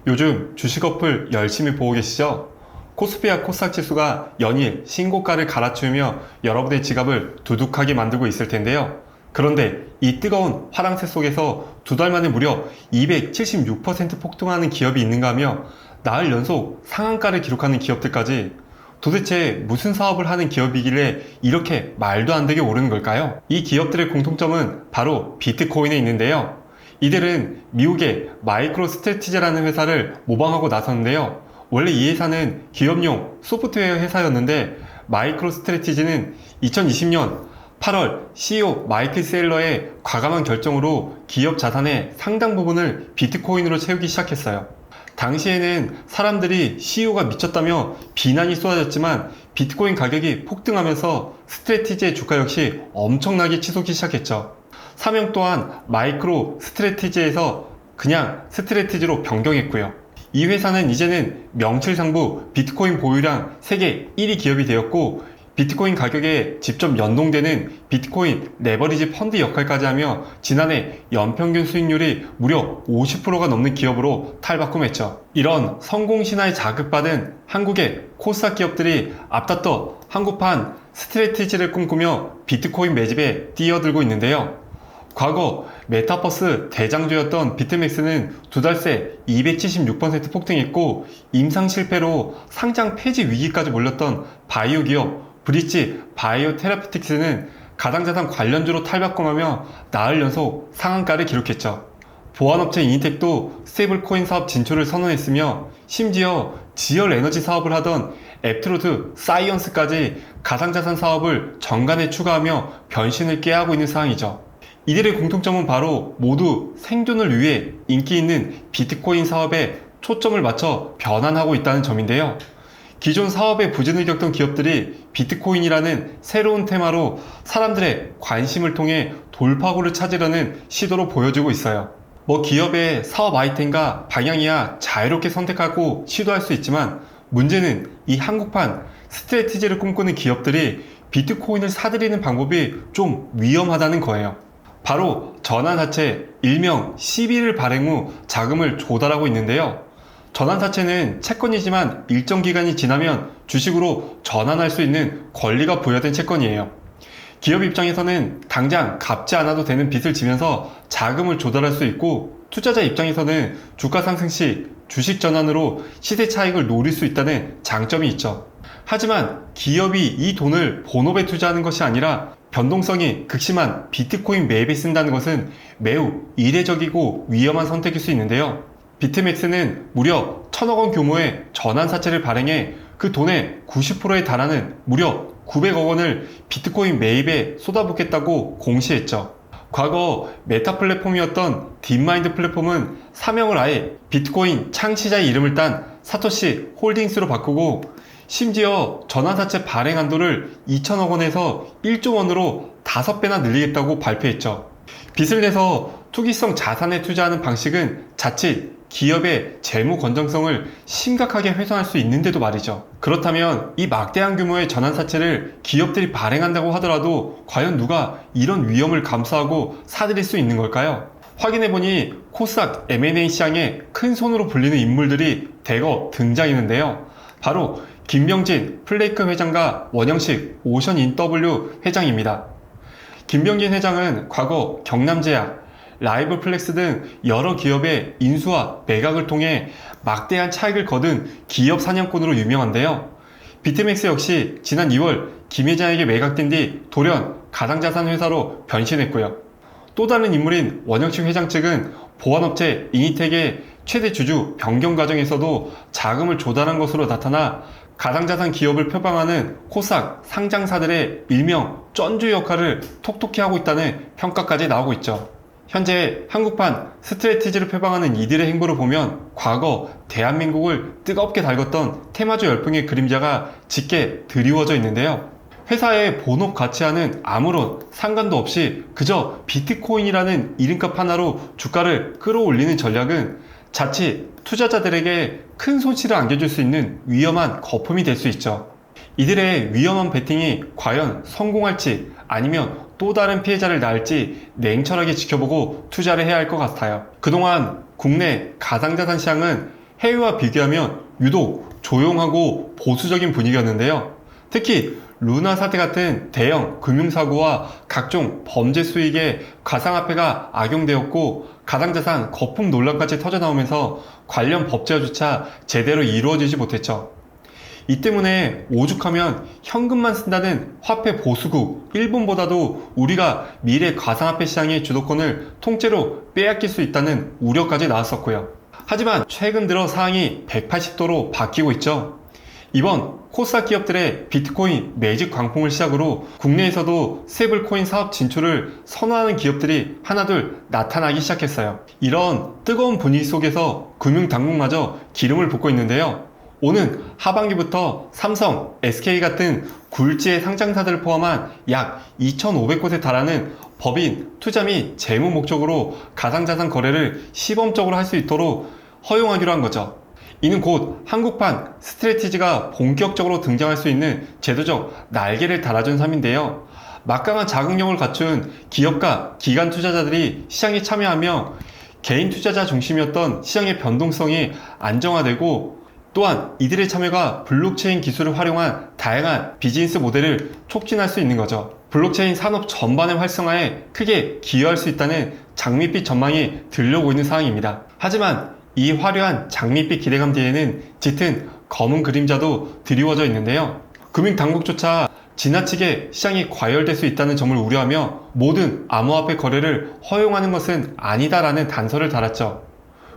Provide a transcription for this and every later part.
요즘 주식 어플 열심히 보고 계시죠? 코스피와 코스닥 지수가 연일 신고가를 갈아치우며 여러분의 지갑을 두둑하게 만들고 있을 텐데요. 그런데 이 뜨거운 화랑새 속에서 두 달 만에 무려 276% 폭등하는 기업이 있는가 하며 나흘 연속 상한가를 기록하는 기업들까지, 도대체 무슨 사업을 하는 기업이길래 이렇게 말도 안 되게 오르는 걸까요? 이 기업들의 공통점은 바로 비트코인에 있는데요. 이들은 미국의 마이크로 스트래티지라는 회사를 모방하고 나섰는데요. 원래 이 회사는 기업용 소프트웨어 회사였는데, 마이크로 스트래티지는 2020년 8월 CEO 마이클 세일러의 과감한 결정으로 기업 자산의 상당 부분을 비트코인으로 채우기 시작했어요. 당시에는 사람들이 CEO가 미쳤다며 비난이 쏟아졌지만, 비트코인 가격이 폭등하면서 스트래티지의 주가 역시 엄청나게 치솟기 시작했죠. 사명 또한 마이크로 스트래티지에서 그냥 스트래티지로 변경했고요. 이 회사는 이제는 명실상부 비트코인 보유량 세계 1위 기업이 되었고, 비트코인 가격에 직접 연동되는 비트코인 레버리지 펀드 역할까지 하며 지난해 연평균 수익률이 무려 50%가 넘는 기업으로 탈바꿈했죠. 이런 성공 신화에 자극받은 한국의 코스닥 기업들이 앞다퉈 한국판 스트래티지를 꿈꾸며 비트코인 매집에 뛰어들고 있는데요. 과거 메타버스 대장주였던 비트맥스는 두 달 새 276% 폭등했고, 임상 실패로 상장 폐지 위기까지 몰렸던 바이오 기업 브릿지 바이오 테라피틱스는 가상자산 관련주로 탈바꿈하며 나흘 연속 상한가를 기록했죠. 보안업체 이니텍도 스테이블코인 사업 진출을 선언했으며, 심지어 지열 에너지 사업을 하던 앱트로드 사이언스까지 가상자산 사업을 정관에 추가하며 변신을 꾀하고 있는 상황이죠. 이들의 공통점은 바로 모두 생존을 위해 인기 있는 비트코인 사업에 초점을 맞춰 변환하고 있다는 점인데요. 기존 사업에 부진을 겪던 기업들이 비트코인이라는 새로운 테마로 사람들의 관심을 통해 돌파구를 찾으려는 시도로 보여지고 있어요. 기업의 사업 아이템과 방향이야 자유롭게 선택하고 시도할 수 있지만, 문제는 이 한국판 스트래티지를 꿈꾸는 기업들이 비트코인을 사들이는 방법이 좀 위험하다는 거예요. 바로 전환사채, 일명 CB를 발행 후 자금을 조달하고 있는데요. 전환사채는 채권이지만 일정 기간이 지나면 주식으로 전환할 수 있는 권리가 부여된 채권이에요. 기업 입장에서는 당장 갚지 않아도 되는 빚을 지면서 자금을 조달할 수 있고, 투자자 입장에서는 주가 상승 시 주식 전환으로 시세 차익을 노릴 수 있다는 장점이 있죠. 하지만 기업이 이 돈을 본업에 투자하는 것이 아니라 변동성이 극심한 비트코인 매입에 쓴다는 것은 매우 이례적이고 위험한 선택일 수 있는데요. 비트맥스는 무려 1000억 원 규모의 전환사채를 발행해 그 돈의 90%에 달하는 무려 900억 원을 비트코인 매입에 쏟아붓겠다고 공시했죠. 과거 메타 플랫폼이었던 딥마인드 플랫폼은 사명을 아예 비트코인 창시자의 이름을 딴 사토시 홀딩스로 바꾸고, 심지어 전환사채 발행 한도를 2천억 원에서 1조 원으로 5배나 늘리겠다고 발표했죠. 빚을 내서 투기성 자산에 투자하는 방식은 자칫 기업의 재무 건전성을 심각하게 훼손할 수 있는데도 말이죠. 그렇다면 이 막대한 규모의 전환사채를 기업들이 발행한다고 하더라도 과연 누가 이런 위험을 감수하고 사들일 수 있는 걸까요? 확인해보니 코스닥 M&A 시장에 큰 손으로 불리는 인물들이 대거 등장했는데요. 바로 김병진 플레이크 회장과 원영식 오션인W 회장입니다. 김병진 회장은 과거 경남제약, 라이브플렉스 등 여러 기업의 인수와 매각을 통해 막대한 차익을 거둔 기업 사냥꾼으로 유명한데요. 비트맥스 역시 지난 2월 김 회장에게 매각된 뒤 돌연 가상자산 회사로 변신했고요. 또 다른 인물인 원영식 회장 측은 보안업체 이니텍의 최대 주주 변경 과정에서도 자금을 조달한 것으로 나타나 가상자산 기업을 표방하는 코스닥 상장사들의 일명 쩐주 역할을 톡톡히 하고 있다는 평가까지 나오고 있죠. 현재 한국판 스트래티지를 표방하는 이들의 행보를 보면 과거 대한민국을 뜨겁게 달궜던 테마주 열풍의 그림자가 짙게 드리워져 있는데요. 회사의 본업 가치와는 아무런 상관도 없이 그저 비트코인이라는 이름값 하나로 주가를 끌어올리는 전략은 자칫 투자자들에게 큰 손실을 안겨줄 수 있는 위험한 거품이 될 수 있죠. 이들의 위험한 베팅이 과연 성공할지 아니면 또 다른 피해자를 낳을지 냉철하게 지켜보고 투자를 해야 할 것 같아요. 그동안 국내 가상자산 시장은 해외와 비교하면 유독 조용하고 보수적인 분위기였는데요. 특히 루나 사태 같은 대형 금융사고와 각종 범죄 수익에 가상화폐가 악용되었고 가상자산 거품 논란까지 터져나오면서 관련 법제화조차 제대로 이루어지지 못했죠. 이 때문에 오죽하면 현금만 쓴다는 화폐 보수국 일본보다도 우리가 미래 가상화폐 시장의 주도권을 통째로 빼앗길 수 있다는 우려까지 나왔었고요. 하지만 최근 들어 상황이 180도로 바뀌고 있죠. 이번 코스닥 기업들의 비트코인 매직 광풍을 시작으로 국내에서도 스테이블코인 사업 진출을 선호하는 기업들이 하나둘 나타나기 시작했어요. 이런 뜨거운 분위기 속에서 금융당국마저 기름을 붓고 있는데요. 오는 하반기부터 삼성, SK 같은 굴지의 상장사들을 포함한 약 2,500곳에 달하는 법인, 투자 및 재무 목적으로 가상자산 거래를 시범적으로 할 수 있도록 허용하기로 한 거죠. 이는 곧 한국판 스트레티지가 본격적으로 등장할 수 있는 제도적 날개를 달아준 셈인데요. 막강한 자금력을 갖춘 기업과 기관 투자자들이 시장에 참여하며 개인 투자자 중심이었던 시장의 변동성이 안정화되고 또한 이들의 참여가 블록체인 기술을 활용한 다양한 비즈니스 모델을 촉진할 수 있는 거죠. 블록체인 산업 전반의 활성화에 크게 기여할 수 있다는 장밋빛 전망이 들려오고 있는 상황입니다. 하지만 이 화려한 장밋빛 기대감 뒤에는 짙은 검은 그림자도 드리워져 있는데요. 금융당국조차 지나치게 시장이 과열될 수 있다는 점을 우려하며 모든 암호화폐 거래를 허용하는 것은 아니다라는 단서를 달았죠.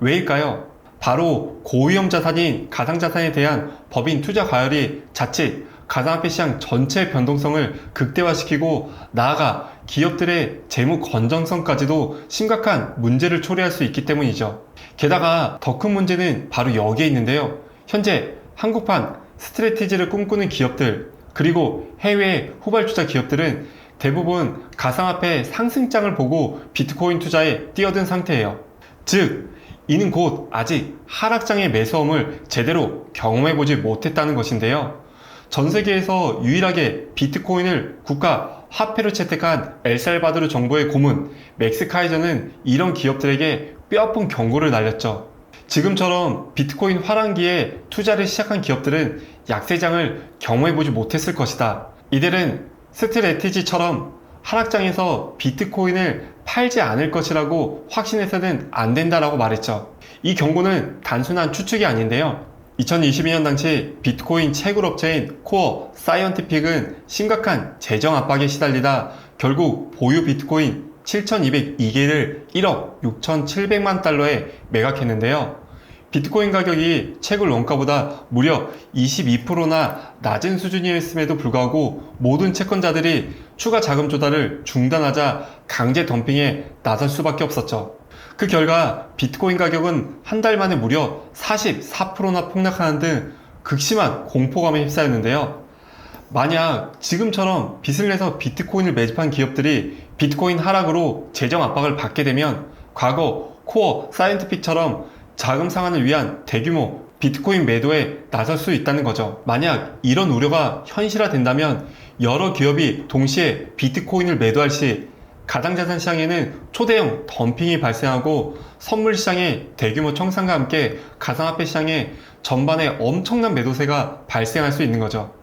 왜일까요? 바로 고위험 자산인 가상자산에 대한 법인 투자 과열이 자칫 가상화폐 시장 전체의 변동성을 극대화시키고 나아가 기업들의 재무 건전성까지도 심각한 문제를 초래할 수 있기 때문이죠. 게다가 더 큰 문제는 바로 여기에 있는데요. 현재 한국판 스트래티지를 꿈꾸는 기업들 그리고 해외 후발주자 기업들은 대부분 가상화폐 상승장을 보고 비트코인 투자에 뛰어든 상태예요. 즉 이는 곧 아직 하락장의 매서움을 제대로 경험해보지 못했다는 것인데요. 전 세계에서 유일하게 비트코인을 국가 화폐로 채택한 엘살바도르 정부의 고문 맥스 카이저는 이런 기업들에게 뼈아픈 경고를 날렸죠. 지금처럼 비트코인 화랑기에 투자를 시작한 기업들은 약세장을 경험해보지 못했을 것이다. 이들은 스트래티지처럼 하락장에서 비트코인을 팔지 않을 것이라고 확신해서는 안 된다라고 말했죠. 이 경고는 단순한 추측이 아닌데요. 2022년 당시 비트코인 채굴 업체인 코어 사이언티픽은 심각한 재정 압박에 시달리다 결국 보유 비트코인 7,202개를 1억 6,700만 달러에 매각했는데요. 비트코인 가격이 채굴 원가보다 무려 22%나 낮은 수준이었음에도 불구하고 모든 채권자들이 추가 자금 조달을 중단하자 강제 덤핑에 나설 수밖에 없었죠. 그 결과 비트코인 가격은 한 달 만에 무려 44%나 폭락하는 등 극심한 공포감에 휩싸였는데요. 만약 지금처럼 빚을 내서 비트코인을 매집한 기업들이 비트코인 하락으로 재정 압박을 받게 되면 과거 코어 사이언티픽처럼 자금 상환을 위한 대규모 비트코인 매도에 나설 수 있다는 거죠. 만약 이런 우려가 현실화된다면 여러 기업이 동시에 비트코인을 매도할 시 가상자산 시장에는 초대형 덤핑이 발생하고 선물 시장의 대규모 청산과 함께 가상화폐 시장에 전반에 엄청난 매도세가 발생할 수 있는 거죠.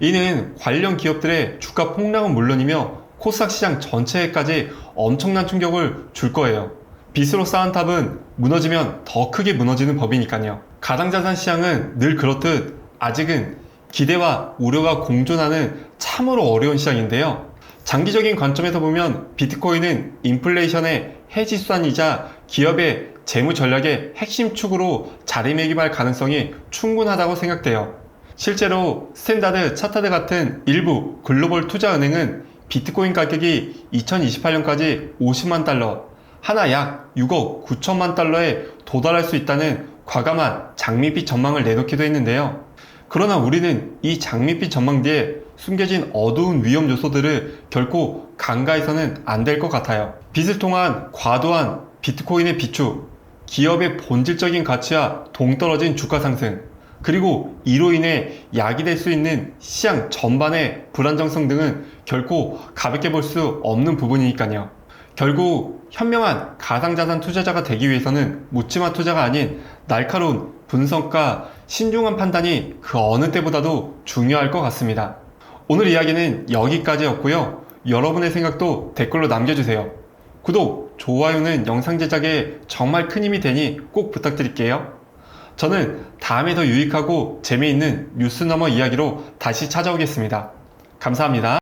이는 관련 기업들의 주가 폭락은 물론이며 코스닥 시장 전체에까지 엄청난 충격을 줄 거예요. 빚으로 쌓은 탑은 무너지면 더 크게 무너지는 법이니까요. 가상자산 시장은 늘 그렇듯 아직은 기대와 우려가 공존하는 참으로 어려운 시장인데요. 장기적인 관점에서 보면 비트코인은 인플레이션의 해지 수단이자 기업의 재무 전략의 핵심 축으로 자리매김할 가능성이 충분하다고 생각돼요. 실제로 스탠다드 차타드 같은 일부 글로벌 투자은행은 비트코인 가격이 2028년까지 50만 달러, 하나 약 6억 9천만 달러에 도달할 수 있다는 과감한 장밋빛 전망을 내놓기도 했는데요. 그러나 우리는 이 장밋빛 전망 뒤에 숨겨진 어두운 위험 요소들을 결코 간과해서는 안 될 것 같아요. 빚을 통한 과도한 비트코인의 비축, 기업의 본질적인 가치와 동떨어진 주가 상승, 그리고 이로 인해 야기될 수 있는 시장 전반의 불안정성 등은 결코 가볍게 볼 수 없는 부분이니까요. 결국 현명한 가상자산 투자자가 되기 위해서는 묻지마 투자가 아닌 날카로운 분석과 신중한 판단이 그 어느 때보다도 중요할 것 같습니다. 오늘 이야기는 여기까지였고요. 여러분의 생각도 댓글로 남겨주세요. 구독, 좋아요는 영상 제작에 정말 큰 힘이 되니 꼭 부탁드릴게요. 저는 다음에 더 유익하고 재미있는 뉴스너머 이야기로 다시 찾아오겠습니다. 감사합니다.